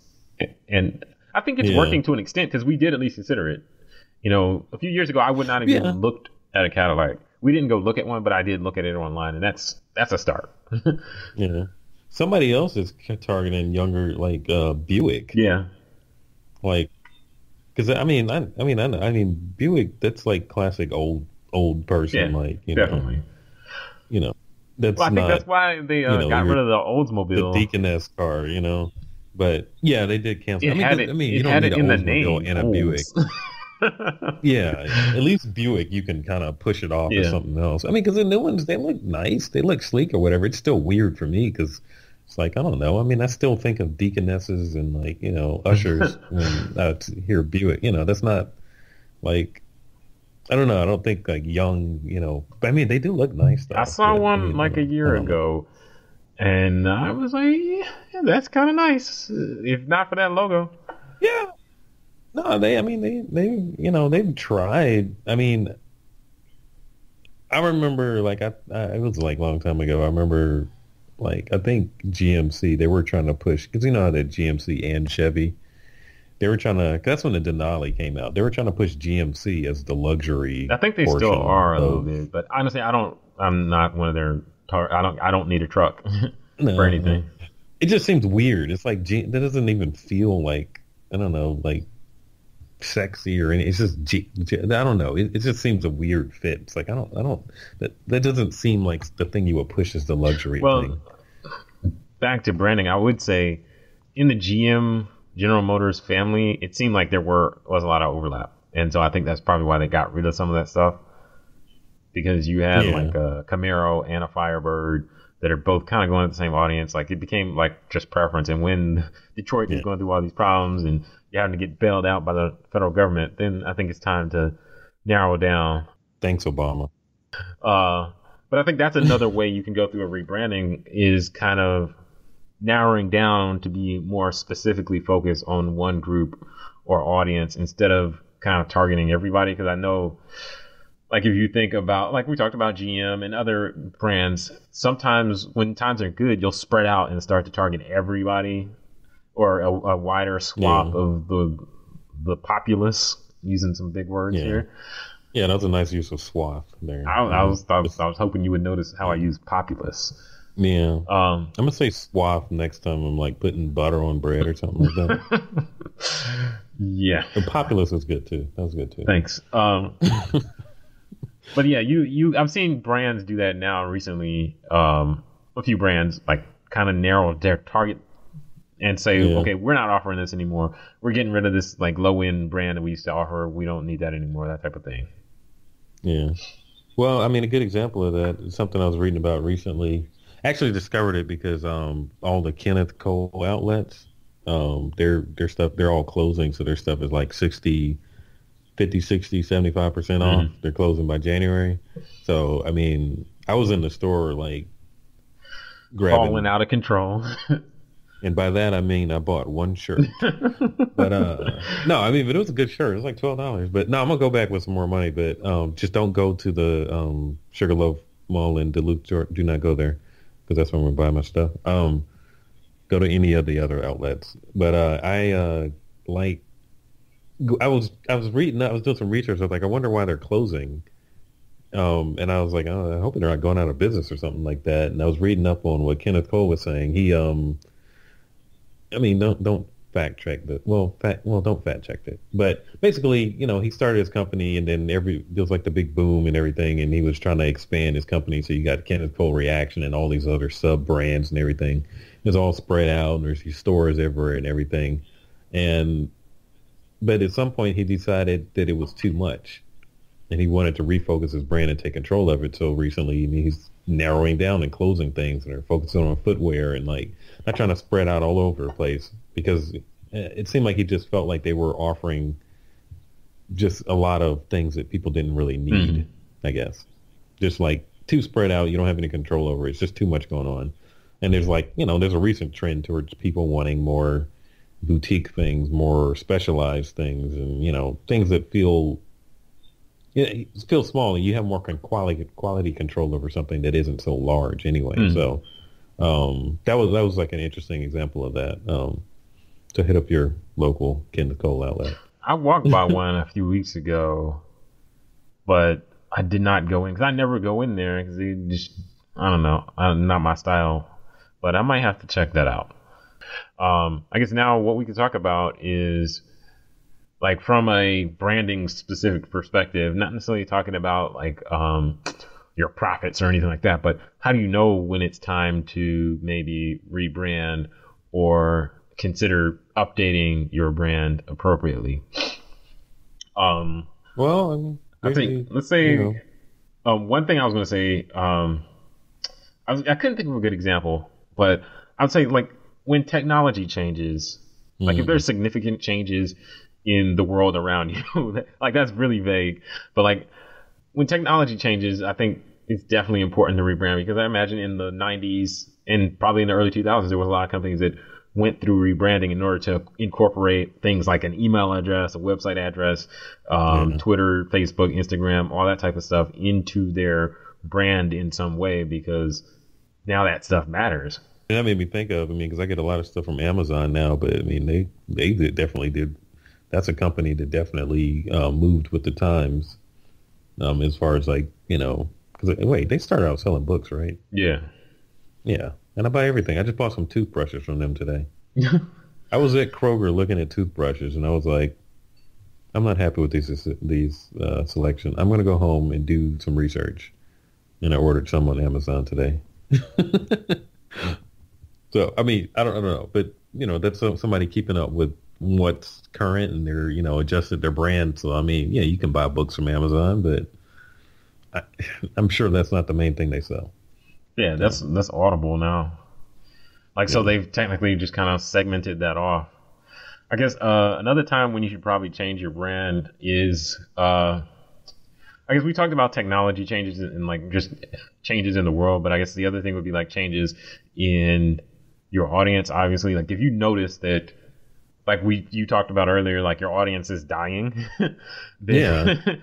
B: and I think it's
A: yeah,
B: working to an extent because we did at least consider it. A few years ago, I would not have
A: yeah,
B: even looked at a Cadillac. We didn't go look at one, but I did look at it online, and that's a start.
A: yeah. Somebody else is targeting younger, like Buick,
B: Yeah,
A: like because I mean Buick. That's like classic old person,
B: yeah,
A: like
B: definitely.
A: you know,
B: Well,
A: that's
B: I think that's
A: not
B: why they got
A: your
B: rid of the
A: the
B: Oldsmobile.
A: Deaconess car, But yeah, they did cancel.
B: It had
A: I
B: it.
A: mean,
B: It
A: you don't
B: had
A: need
B: it
A: an
B: in the
A: Oldsmobile
B: name,
A: and a Buick.
B: Olds.
A: Yeah, at least Buick, you can kind of push it off as
B: Yeah.
A: something else. I mean, because the new ones, they look nice, they look sleek or whatever. It's still weird for me because it's like I don't know. I mean, I still think of deaconesses and like ushers when I hear Buick. That's not like I don't know. I don't think like young. But I mean, they do look nice
B: I
A: though.
B: saw
A: But I
B: one
A: mean,
B: like a
A: I
B: year
A: don't know.
B: ago, and I was like, yeah, that's kind of nice. If not for that logo.
A: Yeah. No, I mean, they've tried. I mean, I remember like it was like a long time ago. I remember like I think GMC they were trying to push because you know how that GMC and Chevy they were trying to. That's when the Denali came out. They were trying to push GMC as the luxury
B: I think they still
A: portion
B: are a little
A: of.
B: bit, but honestly, I don't. I'm not one of their. I don't need a truck for
A: No, no.
B: anything.
A: It just seems weird. It's like that doesn't even feel like I don't know like sexy or any. It's just I don't know. It just seems a weird fit. It's like I don't. That doesn't seem like the thing you would push as the luxury
B: Well,
A: thing.
B: back to branding, I would say in the GM General Motors family, it seemed like there was a lot of overlap, and so I think that's probably why they got rid of some of that stuff because you had
A: Yeah,
B: like a Camaro and a Firebird that are both kind of going at the same audience. Like it became like just preference, and when Detroit is
A: yeah.
B: going through all these problems and you're having to get bailed out by the federal government, then I think it's time to narrow down.
A: Thanks, Obama.
B: Uh, but I think that's another way you can go through a rebranding is kind of narrowing down to be more specifically focused on one group or audience instead of kind of targeting everybody. Because I know, like, if you think about, like, we talked about GM and other brands, sometimes when times are good, you'll spread out and start to target everybody or a wider
A: Yeah,
B: swath of the populace, using some big words
A: yeah,
B: here.
A: yeah. That's a nice use of swath there.
B: I was hoping you would notice how I use populace.
A: Yeah.
B: Um,
A: I'm gonna say swath next time I'm like putting butter on bread or something like that.
B: yeah,
A: And populace is good too. That was good too.
B: thanks. But yeah, I've seen brands do that now recently. A few brands like kind of narrow their target and say,
A: Yeah.
B: okay, we're not offering this anymore. We're getting rid of this like low end brand that we used to offer. We don't need that anymore. That type of thing.
A: Yeah. Well, I mean, a good example of that is something I was reading about recently. I actually discovered it because all the Kenneth Cole outlets, their stuff, they're all closing, so their stuff is like 50, 60, 75% off.
B: Mhm.
A: They're closing by January. So, I mean, I was in the store like
B: Falling
A: grabbing,
B: out of control.
A: and by that I mean I bought one shirt. But no, I mean, but it was a good shirt. It was like $12. But no, I'm gonna go back with some more money. But just don't go to the Sugarloaf Mall in Duluth, Georgia. Do not go there because that's where I'm gonna buy my stuff. Go to any of the other outlets. But like I was reading. I was doing some research. I was like, I wonder why they're closing. And I was like, oh, I hope they're not going out of business or something like that. And I was reading up on what Kenneth Cole was saying. He I mean, don't fact check that. Don't fact check it. But basically, he started his company, and then there was like the big boom and everything, and he was trying to expand his company. So you got Kenneth Cole Reaction and all these other sub brands and everything. It's all spread out, and there's these stores everywhere and everything. But at some point, he decided that it was too much, and he wanted to refocus his brand and take control of it. So recently, he's narrowing down and closing things, and they're focusing on footwear and like not trying to spread out all over the place because it seemed like he just felt like they were offering just a lot of things that people didn't really need.
B: Mhm.
A: I guess just like too spread out. You don't have any control over it. It's just too much going on. And there's like there's a recent trend towards people wanting more boutique things, more specialized things, and things that feel Yeah, it feels small, and you have more quality control over something that isn't so large anyway.
B: Mm.
A: So that was like an interesting example of that. To hit up your local chemical outlet.
B: I walked by one a few weeks ago, but I did not go in because I never go in there because they just, I don't know, not my style. But I might have to check that out. I guess now what we can talk about is like from a branding specific perspective, not necessarily talking about like your profits or anything like that, but how do you know when it's time to maybe rebrand or consider updating your brand appropriately?
A: Well, I mean,
B: I think let's say one thing I was going to say. I couldn't think of a good example, but I'd say like when technology changes, like if there's significant changes in the world around you, like that's really vague. But like when technology changes, I think it's definitely important to rebrand because I imagine in the 90s and probably in the early 2000s, there was a lot of companies that went through rebranding in order to incorporate things like an email address, a website address, Twitter, Facebook, Instagram, all that type of stuff into their brand in some way because now that stuff matters.
A: And that made me think of, because I get a lot of stuff from Amazon now, but I mean, they definitely did. That's a company that definitely moved with the times as far as like, because wait, they started out selling books, right?
B: Yeah.
A: Yeah. And I buy everything. I just bought some toothbrushes from them today. I was at Kroger looking at toothbrushes and I was like, I'm not happy with these selection. I'm going to go home and do some research. And I ordered some on Amazon today. So, I mean, I don't know, but that's somebody keeping up with what's current and they're, adjusted their brand. So, I mean, yeah, you can buy books from Amazon, but I'm sure that's not the main thing they sell.
B: Yeah, that's Audible now. Like, so they've technically just kind of segmented that off. I guess another time when you should probably change your brand is, I guess we talked about technology changes and like just changes in the world, but I guess the other thing would be like changes in your audience. Obviously, like if you notice that, like you talked about earlier, like your audience is dying, then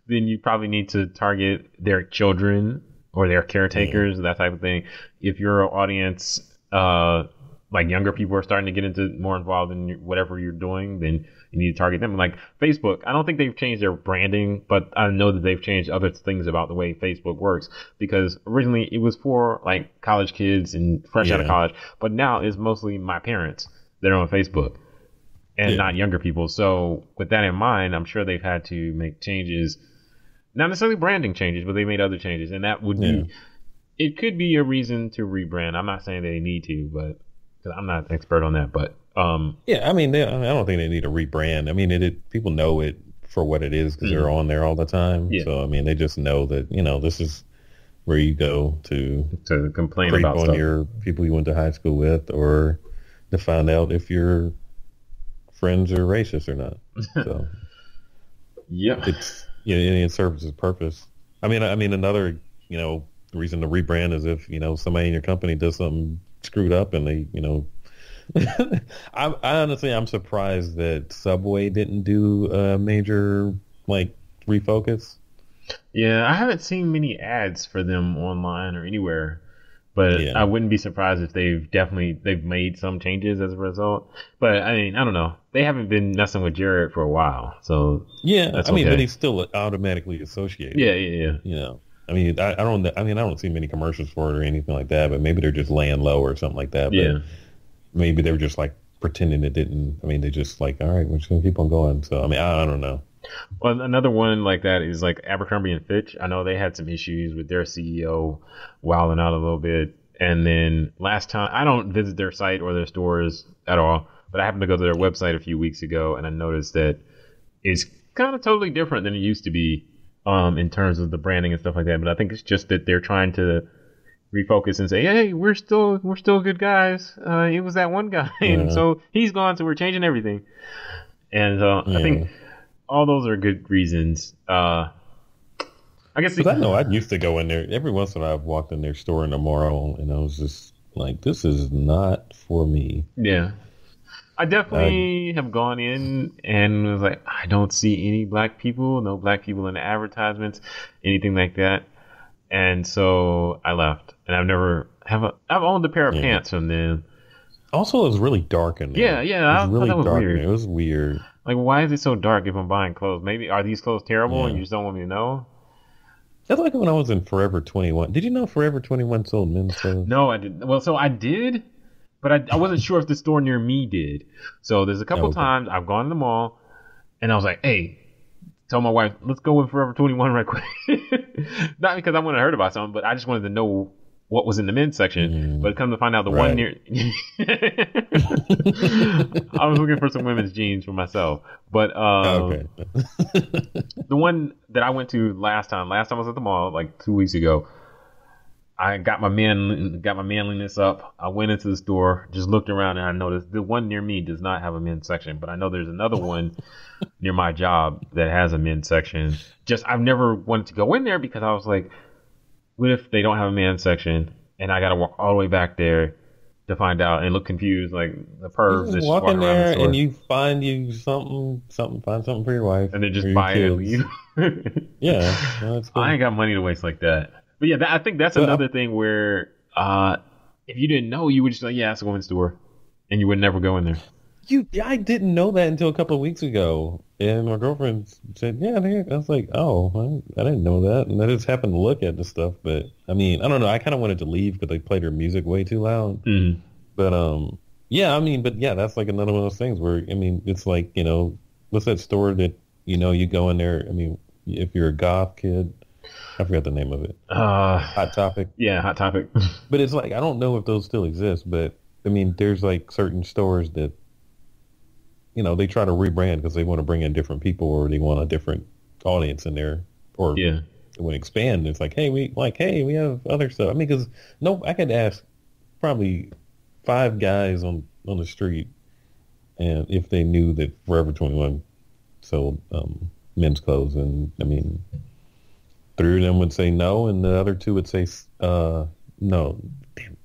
B: you probably need to target their children or their caretakers, that type of thing. If your audience, like younger people are starting to get more involved in whatever you're doing, then you need to target them. Like Facebook, I don't think they've changed their branding, but I know that they've changed other things about the way Facebook works because originally it was for like college kids and fresh out of college, but now it's mostly my parents that are on Facebook and not younger people. So with that in mind, I'm sure they've had to make changes. Not necessarily branding changes, but they made other changes. And that would be, it could be a reason to rebrand. I'm not saying they need to, but because I'm not an expert on that. But
A: I mean, I don't think they need to rebrand. I mean, people know it for what it is because they're on there all the time. Yeah. So, I mean, they just know that, this is where you go to
B: complain about
A: on
B: stuff.
A: Your people you went to high school with or to find out if your friends are racist or not. So, it serves its purpose. I mean, another, reason to rebrand is if, somebody in your company does something screwed up and they, I honestly, I'm surprised that Subway didn't do a major, like, refocus.
B: Yeah, I haven't seen many ads for them online or anywhere, but I wouldn't be surprised if they've made some changes as a result. But I mean, I don't know. They haven't been messing with Jared for a while, so
A: that's okay. But he's still automatically associated.
B: Yeah.
A: I mean, I don't see many commercials for it or anything like that. But maybe they're just laying low or something like that. But maybe they were just like pretending it didn't. I mean, they just like, all right, we're just gonna keep on going. So I mean, I don't know.
B: Well, another one like that is like Abercrombie and Fitch. I know they had some issues with their CEO wilding out a little bit. And then last time, I don't visit their site or their stores at all, but I happened to go to their website a few weeks ago and I noticed that it's kind of totally different than it used to be in terms of the branding and stuff like that. But I think it's just that they're trying to refocus and say, hey, we're still good guys. It was that one guy. And so he's gone. So we're changing everything. And I think all those are good reasons. I guess
A: I know I used to go in there every once in a while. I've walked in their store in the mall and I was just like, this is not for me.
B: Yeah. I definitely have gone in and was like, I don't see any black people, no black people in the advertisements, anything like that. And so I left, and I've owned a pair of pants from them.
A: Also, it was really dark in there.
B: Yeah,
A: It was
B: I thought
A: really
B: that was
A: dark in
B: weird.
A: there. It was weird.
B: Like, why is it so dark if I'm buying clothes? Maybe are these clothes terrible and
A: Yeah.
B: you just don't want me to know?
A: That's like when I was in Forever 21. Did you know Forever 21 sold men's clothes?
B: No, I didn't. Well, so I did, but I wasn't sure if the store near me did. So there's a
A: Oh,
B: couple
A: okay.
B: times I've gone to the mall, and I was like, hey, tell my wife, let's go in Forever 21 right quick. Not because I wanted to heard about something, but I just wanted to know what was in the men's section. But come to find out, the one
A: Right.
B: near, I was looking for some women's jeans for myself. But
A: Okay.
B: the one that I went to last time I was at the mall like 2 weeks ago. I got my manliness up. I went into the store, just looked around, and I noticed the one near me does not have a men's section. But I know there's another one near my job that has a men's section. Just I've never wanted to go in there because I was like, what if they don't have a men's section and I got to walk all the way back there to find out and look confused like the
A: You
B: pervs
A: just
B: that's
A: walk in
B: walking around the
A: there
B: store,
A: and you find find something for your wife.
B: and then
A: or
B: just
A: your
B: buy it and
A: kids.
B: leave.
A: Yeah, no, that's cool.
B: I ain't got money to waste like that. But yeah, I think that's
A: But
B: another thing where if you didn't know, you would just like, yeah, it's a women's store, and you would never go in there.
A: I didn't know that until a couple of weeks ago, and my girlfriend said, "Yeah." I was like, "Oh, I didn't know that," and I just happened to look at the stuff. But I mean, I don't know. I kind of wanted to leave because they played her music way too loud.
B: Mm.
A: But yeah. I mean, but yeah, that's like another one of those things where I mean, it's like what's that store that you go in there? I mean, if you're a goth kid. I forgot the name of it. Hot Topic.
B: Yeah, Hot Topic.
A: But it's like I don't know if those still exist, but I mean, there's like certain stores that they try to rebrand because they want to bring in different people or they want a different audience in there, or
B: Yeah.
A: they want to expand. It's like, hey, we have other stuff. I mean, because I could ask probably 5 guys on the street, and if they knew that Forever 21 sold men's clothes, and I mean. 3 of them would say no, and the other 2 would say no. Damn.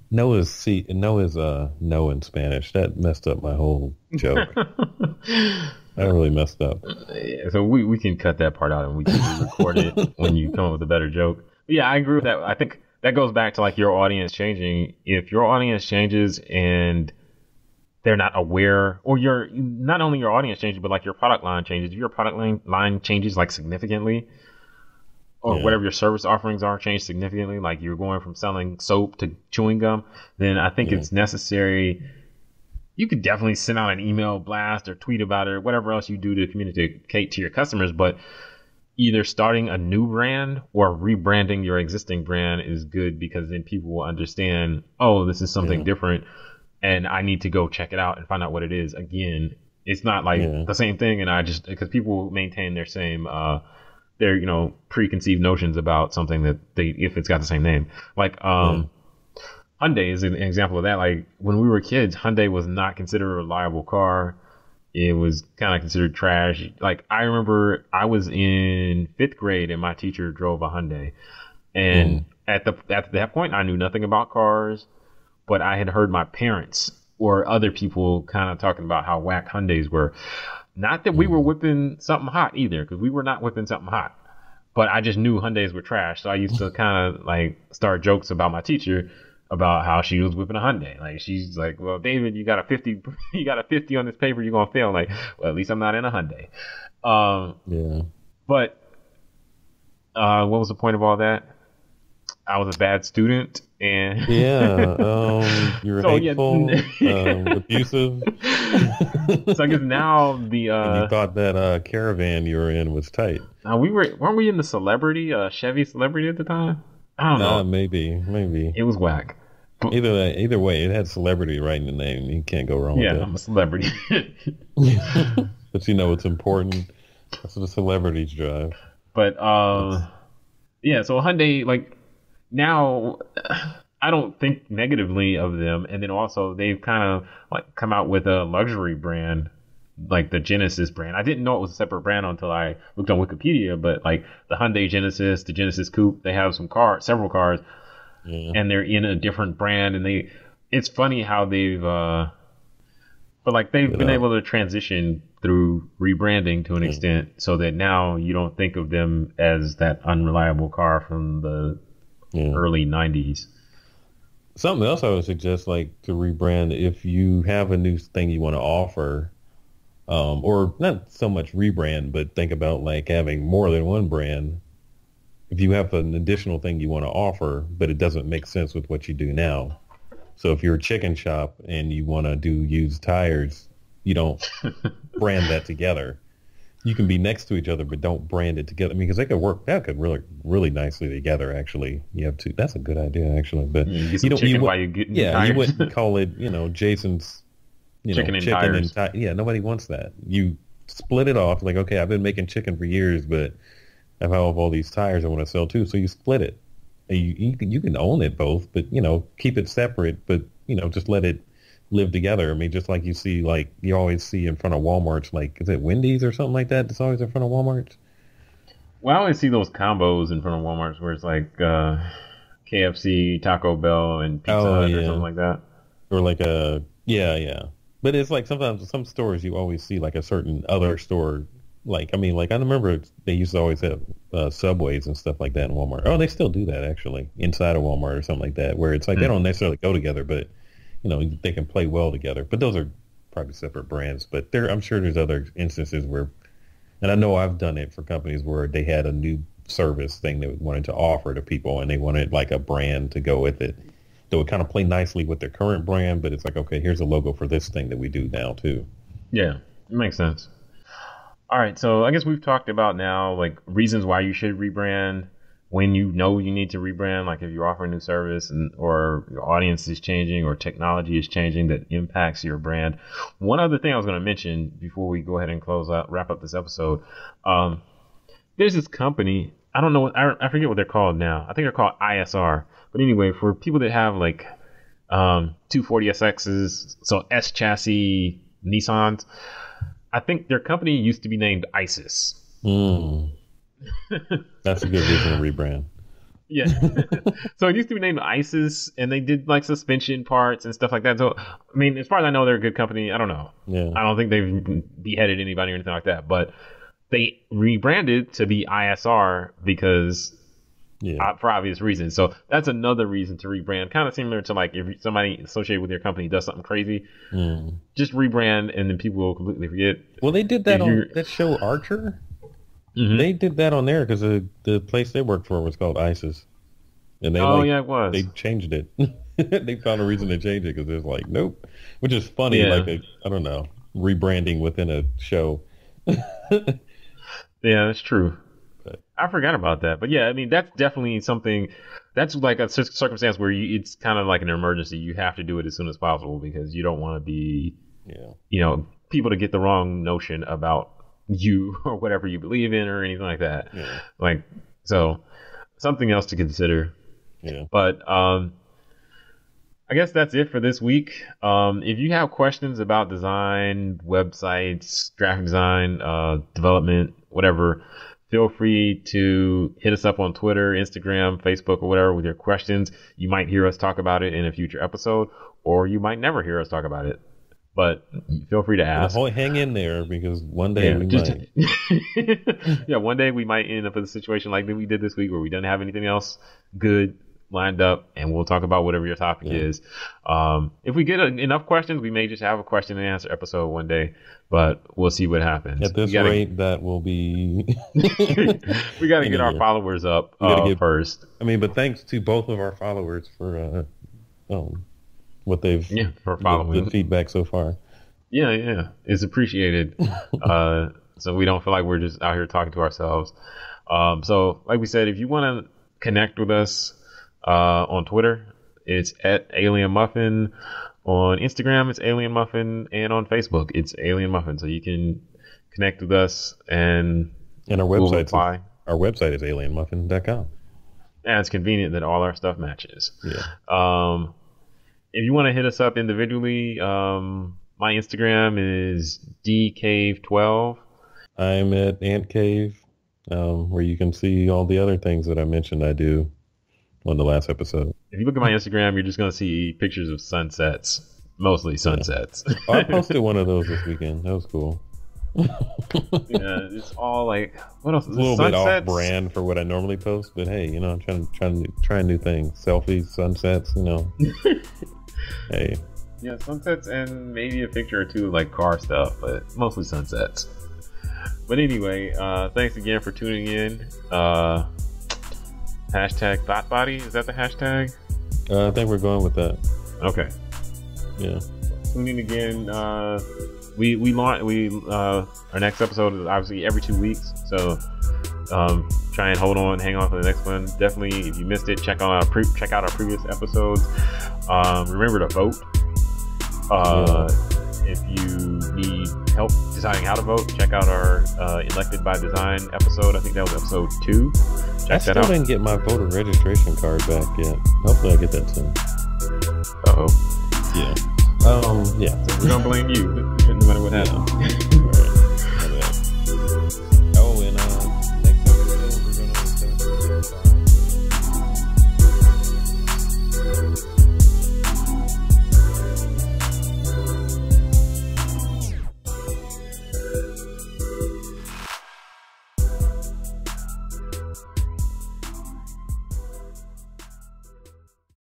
A: No is no in Spanish. That messed up my whole joke. That really messed up.
B: Yeah, so we can cut that part out and we can record it when you come up with a better joke. But yeah, I agree with that. I think that goes back to like your audience changing. If your audience changes and they're not aware, or not only your audience changes, but like your product line changes. If your product line changes like significantly, or whatever your service offerings are changed significantly, like you're going from selling soap to chewing gum, then I think it's necessary. You could definitely send out an email blast or tweet about it or whatever else you do to communicate to your customers. But either starting a new brand or rebranding your existing brand is good, because then people will understand, oh, this is something different and I need to go check it out and find out what it is. Again, it's not like the same thing. And because people maintain their same, their preconceived notions about something that if it's got the same name, like Hyundai is an example of that. Like when we were kids, Hyundai was not considered a reliable car. It was kind of considered trash. Like I remember I was in 5th grade and my teacher drove a Hyundai, and at that point I knew nothing about cars, but I had heard my parents or other people kind of talking about how whack Hyundais were. Not that we were whipping something hot either, because we were not whipping something hot. But I just knew Hyundais were trash. So I used to kind of like start jokes about my teacher about how she was whipping a Hyundai. Like she's like, well, David, you got a 50 on this paper, you're going to fail. Like, well, at least I'm not in a Hyundai. But what was the point of all that? I was a bad student, and
A: you were hateful, abusive.
B: So I guess now
A: and you thought that caravan you were in was tight.
B: Weren't we in the Celebrity, Chevy Celebrity at the time? I don't know.
A: Maybe
B: It was whack.
A: Either way, it had Celebrity right in the name. You can't go wrong with that.
B: Yeah, I'm a celebrity.
A: But it's important. That's what the celebrities drive.
B: But yeah, so Hyundai, like now, I don't think negatively of them. And then also they've kind of like come out with a luxury brand, like the Genesis brand. I didn't know it was a separate brand until I looked on Wikipedia, but like the Hyundai Genesis, the Genesis Coupe, they have several cars, and they're in a different brand. And it's funny how they've But like they've
A: You
B: been
A: know?
B: able to transition through rebranding to an
A: Yeah.
B: extent so that now you don't think of them as that unreliable car from the
A: Yeah.
B: early 90s.
A: Something else I would suggest, like to rebrand, if you have a new thing you want to offer, or not so much rebrand, but think about like having more than one brand. If you have an additional thing you want to offer, but it doesn't make sense with what you do now. So if you're a chicken shop and you want to do used tires, you don't brand that together. You can be next to each other, but don't brand it together. I mean, because they could work, that could really, really nicely together. Actually, you have to. That's a good idea, actually. But
B: You get
A: you
B: some
A: don't.
B: chicken while you get new
A: Yeah, you
B: tires.
A: wouldn't call it. Jason's.
B: Chicken and
A: Chicken and
B: tires.
A: yeah. Nobody wants that. You split it off. Like, okay, I've been making chicken for years, but I have all these tires I want to sell too. So you split it. And you can own it both, but keep it separate. But just let it live together. I mean, just like you see, like you always see in front of Walmart's, like is it Wendy's or something like that? That's always in front of Walmart's.
B: Well, I always see those combos in front of Walmart's where it's like KFC, Taco Bell, and Pizza
A: Oh
B: Hut or something
A: yeah,
B: like that.
A: or like a yeah, yeah. But it's like sometimes some stores you always see like a certain other store. Like I mean, like I remember they used to always have Subways and stuff like that in Walmart. Oh, they still do that actually inside of Walmart or something like that, where it's like they don't necessarily go together, but they can play well together. But those are probably separate brands. But I'm sure there's other instances where, and I know I've done it for companies where they had a new service thing they wanted to offer to people, and they wanted like a brand to go with it that would kind of play nicely with their current brand. But it's like, okay, here's a logo for this thing that we do now too.
B: Yeah, it makes sense. All right, so I guess we've talked about now like reasons why you should rebrand, when you know you need to rebrand, like if you offer a new service or your audience is changing or technology is changing that impacts your brand. One other thing I was going to mention before we go ahead and wrap up this episode, there's this company. I don't know I forget what they're called now. I think they're called ISR. But anyway, for people that have like 240SXs, so S chassis Nissans, I think their company used to be named ISIS.
A: Mm. That's a good reason to rebrand.
B: Yeah. So it used to be named ISIS, and they did like suspension parts and stuff like that. So, I mean, as far as I know, they're a good company. I don't know.
A: Yeah.
B: I don't think they've beheaded anybody or anything like that. But they rebranded to be ISR because for obvious reasons. So that's another reason to rebrand. Kind of similar to like if somebody associated with your company does something crazy, just rebrand and then people will completely forget.
A: Well, they did that on that show Archer. Mm-hmm. They did that on there because the place they worked for was called ISIS, and they
B: it was.
A: They changed it. They found a reason to change it because it's like nope, which is funny.
B: Yeah.
A: Like I don't know, rebranding within a show.
B: Yeah, that's true. I forgot about that, but yeah, I mean that's definitely something. That's like a circumstance where it's kind of like an emergency. You have to do it as soon as possible because you don't want to be, people to get the wrong notion about you or whatever you believe in or anything like that.
A: Yeah.
B: Like, so something else to consider.
A: Yeah.
B: But I guess that's it for this week. If you have questions about design, websites, graphic design, development, whatever, feel free to hit us up on Twitter, Instagram, Facebook, or whatever with your questions. You might hear us talk about it in a future episode, or you might never hear us talk about it. But feel free to ask.
A: Hang in there because one day we might.
B: Yeah, one day we might end up in a situation like we did this week where we don't have anything else good lined up, and we'll talk about whatever your topic is. If we get enough questions, we may just have a question and answer episode one day, but we'll see what happens.
A: At this rate, that will be.
B: We got to get our followers up first.
A: I mean, but thanks to both of our followers for what they've
B: for following
A: the feedback so far.
B: Yeah, it's appreciated. So we don't feel like we're just out here talking to ourselves. So like we said, if you want to connect with us on Twitter, it's at Alien Muffin. On Instagram, it's Alien Muffin, and on Facebook, it's Alien Muffin. So you can connect with us and
A: our website. Our website is alienmuffin.com.
B: And it's convenient that all our stuff matches.
A: Yeah.
B: If you want to hit us up individually, my Instagram is dcave12.
A: I'm at antcave, where you can see all the other things that I mentioned I do on the last episode.
B: If you look at my Instagram, you're just going to see pictures of sunsets Mostly sunsets.
A: Oh, I posted one of those this weekend. That was cool.
B: Yeah, it's all like, what else?
A: It's a little bit off brand for what I normally post, but hey, I'm trying new things. Selfies, sunsets, Hey.
B: Yeah, sunsets and maybe a picture or two of like car stuff, but mostly sunsets. But anyway, thanks again for tuning in. Hashtag ThoughtBody, is that the hashtag?
A: I think we're going with that.
B: Okay.
A: Yeah.
B: Tune in again. Our next episode is obviously every 2 weeks, so try and hold on, hang on for the next one. Definitely, if you missed it, check out our previous episodes. Remember to vote. If you need help deciding how to vote, check out our Elected by Design episode. I think that was episode 2. Check that out. I still
A: didn't get my voter registration card back yet. Hopefully I get that soon.
B: Uh-oh.
A: Yeah. Yeah.
B: So we're gonna blame you, no matter what happens.
A: All right.